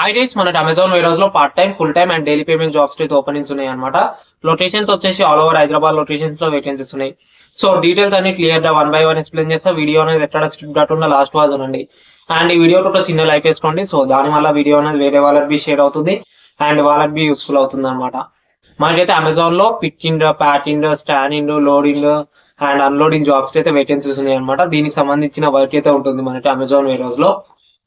IDs మనకి Amazon warehouse లో part time, full time and daily payment jobs అయితే openings ఉన్నాయి అనమాట. లొకేషన్స్ వచ్చేసి ఆల్ ఓవర్ హైదరాబాద్ లొకేషన్స్ లో వేకెన్సీస్ ఉన్నాయి. సో డీటెయిల్స్ అన్ని క్లియర్ గా వన్ బై వన్ ఎక్స్ప్లెయిన్ చేస్తా. వీడియో అనేది ఎక్కడ స్కిప్ కాకుండా లాస్ట్ వరకు చూడండి. అండ్ ఈ వీడియో ఒక చిన్న లైక్ వేసుకోండి. సో దాని వల్ల వీడియో అనేది వేరే వాళ్ళకి బి షేర్ అవుతుంది అండ్ వాళ్ళకి బి యూస్ఫుల్ అవుతుంది అనమాట. మనకైతే అమెజాన్ లో picking, packing, standing, loading and unloading jobs అయితే వేకెన్సీస్ ఉన్నాయి అనమాట. దీనికి సంబంధించిన వర్క్ అయితే ఉంటుంది మనకి అమెజాన్ వేరోస్ లో.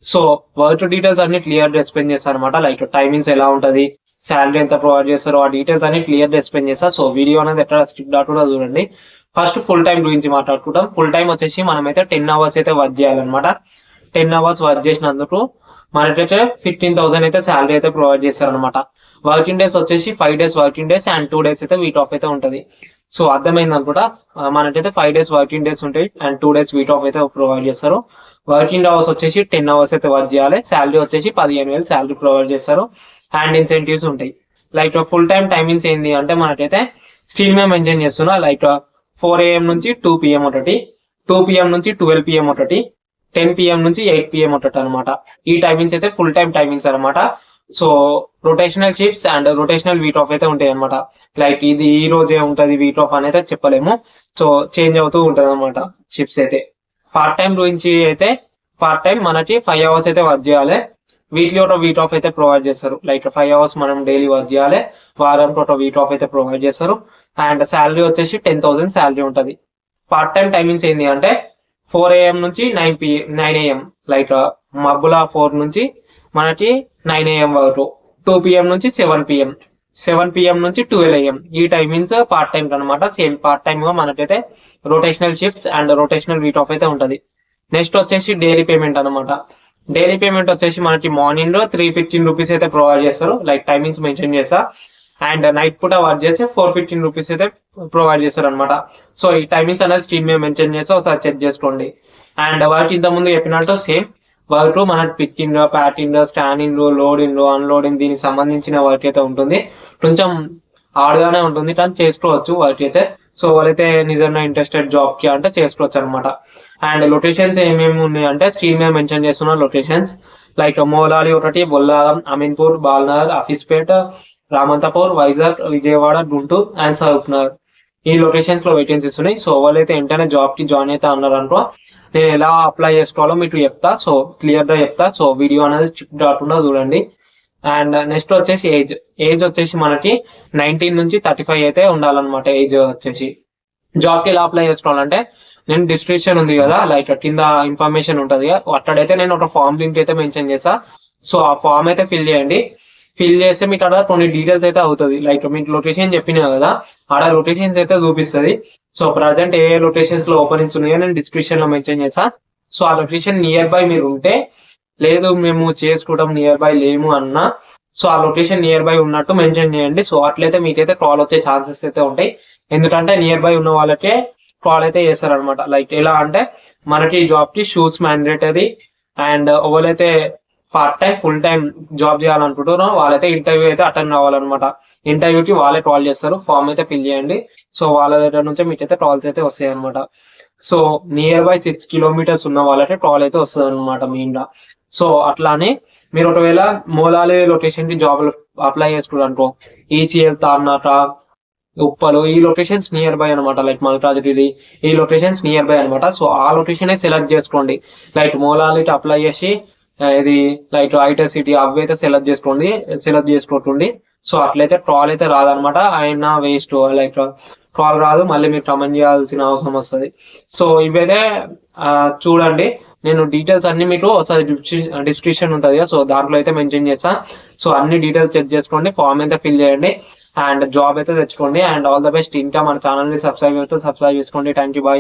సో వర్క్ డీటెయిల్స్ అన్ని క్లియర్ గా ఎక్స్ప్లెయిన్ చేస్తారు అనమాట. లైక్ టైమింగ్స్ ఎలా ఉంటది, శాలరీ ఎంత ప్రొవైడ్ చేస్తారో ఆ డీటెయిల్స్ అన్ని క్లియర్ గా ఎక్స్ప్లెయిన్ చేస్తారు. సో వీడియో అనేది ఎక్కడ స్కిప్ కాకుండా చూడండి. ఫస్ట్ ఫుల్ టైం గురించి మాట్లాడుకుంటాం. ఫుల్ టైం వచ్చేసి మనమైతే 10 hours అయితే వర్క్ చేయాలన్నమాట. 10 hours వర్క్ చేసినందుకు మనకైతే 15,000 అయితే శాలరీ అయితే ప్రొవైడ్ చేస్తారు అనమాట. వర్కింగ్ డేస్ వచ్చేసి 5 days working days and 2 days అయితే వీక్ ఆఫ్ అయితే ఉంటది. సో అర్థమైంది అనుకుంటా. మనకైతే 5 days వర్కింగ్ డేస్ ఉంటాయి అండ్ 2 days వీక్ ఆఫ్ అయితే ప్రొవైడ్ చేస్తారు. వర్కింగ్ అవర్స్ వచ్చేసి 10 hours అయితే వర్క్ చేయాలి. శాలరీ వచ్చేసి 15,000 శాలరీ ప్రొవైడ్ చేస్తారు అండ్ ఇన్సెంటివ్స్ ఉంటాయి. లైక్ ఫుల్ టైం టైమింగ్స్ ఏంది అంటే మనకైతే స్క్రీన్ మీద మెన్షన్ చేస్తున్నా. లైక్ 4 AM నుంచి 2 PM ఒకటి, 2 PM నుంచి 12 PM ఒకటి, 10 PM నుంచి 8 PM ఒకటి అనమాట. ఈ టైమింగ్స్ అయితే ఫుల్ టైం టైమింగ్స్ అనమాట. So rotational shifts and rotational week off అయితే ఉంటాయి అనమాట. లైక్ ఇది ఈ రోజే ఉంటది వీక్ ఆఫ్ అనేది చెప్పలేము. సో చేంజ్ అవుతూ ఉంటది అనమాట షిఫ్ట్స్ అయితే. పార్ట్ టైం గురించి అయితే పార్ట్ టైం మనకి 5 hours అయితే వర్క్ చేయాలి. వీక్లీ ఒక వీక్ ఆఫ్ అయితే ప్రొవైడ్ చేస్తారు. లైక్ 5 hours మనం డైలీ వర్క్ చేయాలి. వారానికి ఒక వీక్ ఆఫ్ అయితే ప్రొవైడ్ చేస్తారు అండ్ శాలరీ వచ్చేసి 10,000 శాలరీ ఉంటది. పార్ట్ టైం టైమింగ్స్ ఏంటి అంటే 4 AM నుంచి 9 AM. లైక్ మబ్బుల 4 నుంచి మనకి 9 AM వరకు, 2 PM నుంచి 7 PM, 7 PM నుంచి 12 AM. ఈ టైమింగ్స్ పార్ట్ టైం అనమాట. సేమ్ పార్ట్ టైమ్ గా మనకైతే rotational shifts and rotational week off అయితే ఉంటది. నెక్స్ట్ వచ్చేసి డైలీ పేమెంట్ అనమాట. డైలీ పేమెంట్ వచ్చేసి మనకి మార్నింగ్ 315 రూపీస్ అయితే ప్రొవైడ్ చేస్తారు. లైక్ టైమింగ్స్ మెన్షన్ చేస్తా. అండ్ నైట్ పూట వర్క్ చేస్తే 415 రూపీస్ అయితే ప్రొవైడ్ చేస్తారు అనమాట. సో ఈ టైమింగ్స్ అనేది స్క్రీన్ మీద మెన్షన్ చేస్తే ఒకసారి చెక్ చేసుకోండి. అండ్ వర్క్ ఇంత ముందు చెప్పినట్టు సేమ్ వర్క్ మనకి picking, packing, standing, loading, unloading దీనికి సంబంధించిన వర్క్ అయితే ఉంటుంది. కొంచెం హార్డ్గానే ఉంటుంది కానీ చేసుకోవచ్చు వర్క్ అయితే. సో వాళ్ళైతే నిజంగా ఇంట్రెస్టెడ్ జాబ్ కి అంటే చేసుకోవచ్చు అనమాట. అండ్ లొకేషన్స్ ఏమేమి ఉన్నాయి అంటే స్క్రీన్ మీద మెన్షన్ చేస్తున్న లొకేషన్స్. లైక్ మోలాలి ఒకటి, బొల్లారం, అమీన్పూర్, బాల్నగర్, అఫీస్పేట, రామంతపూర్, వైజాగ్, విజయవాడ, గుంటూరు అండ్ సరూప్నగర్. ఈ లొకేషన్స్ లో వేకెన్సీస్ ఉన్నాయి. సో వాళ్ళైతే వెంటనే జాబ్ కి జాయిన్ అయితే అన్నారు అనుకో, నేను ఎలా అప్లై చేసుకోవాలో మీకు చెప్తా. సో క్లియర్ గా చెప్తా. సో వీడియో అనేది స్కిప్ కాకుండా చూడండి. అండ్ నెక్స్ట్ వచ్చేసి ఏజ్ వచ్చేసి మనకి 19 నుంచి 35 అయితే ఉండాలన్నమాట. ఏజ్ వచ్చేసి జాబ్ కి ఎలా అప్లై చేసుకోవాలంటే నేను డిస్క్రిప్షన్ ఉంది కదా, లైక్ కింద ఇన్ఫర్మేషన్ ఉంటది కదా, అక్కడైతే నేను ఒక ఫామ్ లింక్ అయితే మెన్షన్ చేసా. సో ఆ ఫామ్ అయితే ఫిల్ చేయండి. ఫిల్ చేస్తే మీకు అక్కడ కొన్ని డీటెయిల్స్ అయితే అవుతుంది. లైక్ మీకు లొకేషన్ చెప్పినా కదా, ఆడ లొకేషన్స్ అయితే చూపిస్తుంది. సో ప్రజెంట్ ఏ లొకేషన్స్ లో ఓపెనింగ్స్ ఉన్నాయో నేను డిస్క్రిప్షన్ లో మెన్షన్ చేసా. సో ఆ లొకేషన్ నియర్ బై మీరు ఉంటే, లేదు మేము చేసుకోవడం నియర్ బై లేము అన్నా, సో ఆ లొకేషన్ నియర్ బై ఉన్నట్టు మెన్షన్ చేయండి. సో అట్లయితే మీకైతే కాల్ వచ్చే ఛాన్సెస్ అయితే ఉంటాయి. ఎందుకంటే నియర్ బై ఉన్న వాళ్ళకే కాల్ అయితే చేస్తారు అనమాట. లైక్ ఎలా అంటే మనకి జాబ్ కి షూస్ మ్యాండేటరీ అండ్ ఎవరైతే part time, full time job చేయాలనుకుంటారో వాళ్ళైతే ఇంటర్వ్యూ అయితే అటెండ్ అవ్వాలన్నమాట. ఇంటర్వ్యూకి వాళ్ళే కాల్ చేస్తారు. ఫామ్ అయితే ఫిల్ చేయండి. సో వాళ్ళ దగ్గర నుంచి మీకైతే కాల్స్ అయితే వస్తాయి అనమాట. సో నియర్ బై 6 kilometers ఉన్న వాళ్ళకి కాల్ అయితే వస్తుంది అనమాట మెయిన్ గా. సో అట్లానే మీరు ఒకవేళ మోలాలి లొకేషన్ కి జాబ్ అప్లై చేసుకున్నారు అనుకో, ఈసీఎల్, తార్నాక, ఉప్పలు, ఈ లొకేషన్స్ నియర్ బై అనమాట. లైక్ మల్కాజ్గిరి, ఈ లొకేషన్స్ నియర్ బై అనమాట. సో ఆ లొకేషన్ సెలెక్ట్ చేసుకోండి. లైక్ మోలాలికి అప్లై చేసి ఇది లైక్ ఐటీ సిటీ అవి అయితే సెలెక్ట్ చేసుకోండి. సో అట్లయితే ట్రాల్ అయితే రాదనమాట. అయినా వేస్ట్, లైక్ ట్రాల్ రాదు, మళ్ళీ మీరు కమెంట్ చేయాల్సిన అవసరం వస్తుంది. సో ఇవైతే చూడండి. నేను డీటెయిల్స్ అన్ని మీకు ఒకసారి డిస్క్రిప్షన్ ఉంటుంది కదా, సో దాంట్లో అయితే మెన్షన్ చేస్తా. సో అన్ని డీటెయిల్స్ చెక్ చేసుకోండి. ఫామ్ అయితే ఫిల్ చేయండి అండ్ జాబ్ అయితే తెచ్చుకోండి. And all the best. ఇంకా మన ఛానల్ ని సబ్స్క్రైబ్ చేసుకోండి. Thank you, bye.